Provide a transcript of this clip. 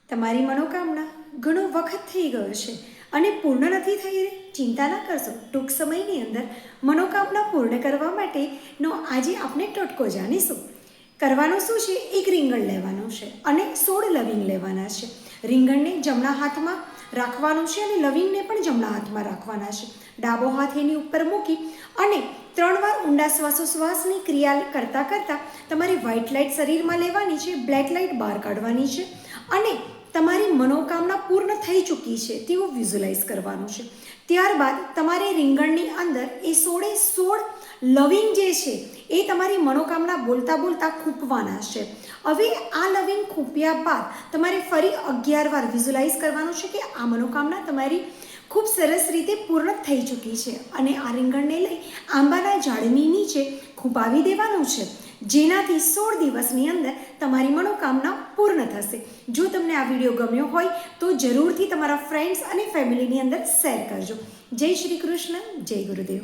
તમારી મનોકામના ઘણો વખત થઈ ગયો છે અને પૂર્ણ નથી થઈ રહી. ચિંતા ના કરશો, ટૂંક સમયની અંદર મનોકામના પૂર્ણ કરવા માટેનો આજે આપણે ટોટકો જાણીશું. કરવાનું શું છે? એક રીંગણ લેવાનું છે અને 16 લવિંગ લેવાના છે. રીંગણને જમણા હાથમાં રાખવાનું છે અને લવિંગને પણ જમણા હાથમાં રાખવાના છે. ડાબો હાથ એની ઉપર મૂકી અને 3 વાર ઊંડા શ્વાસોશ્વાસની ક્રિયા કરતાં કરતાં તમારી વ્હાઇટ લાઇટ શરીરમાં લેવાની છે, બ્લેક લાઇટ બહાર કાઢવાની છે અને તમારી મનોકામના પૂર્ણ થઈ ચૂકી છે તેવું વિઝ્યુલાઇઝ કરવાનું છે. ત્યારબાદ તમારે રીંગણની અંદર એ 16 લવિંગ જે છે એ તમારી મનોકામના બોલતા બોલતા ખૂંપવાના છે. હવે આ લવિંગ ખૂંપ્યા બાદ તમારે ફરી 11 વાર વિઝ્યુલાઇઝ કરવાનું છે કે આ મનોકામના તમારી ખૂબ સરસ રીતે પૂર્ણ થઈ ચૂકી છે અને આ રીંગણને લઈ આંબાના ઝાડની નીચે ખૂંપાવી દેવાનું છે, જેનાથી 16 દિવસની અંદર તમારી મનોકામના પૂર્ણ થશે. જો તમને આ વિડીયો ગમ્યો હોય તો જરૂરથી તમારા ફ્રેન્ડ્સ અને ફેમિલીની અંદર શેર કરજો. જય શ્રી કૃષ્ણ, જય ગુરુદેવ.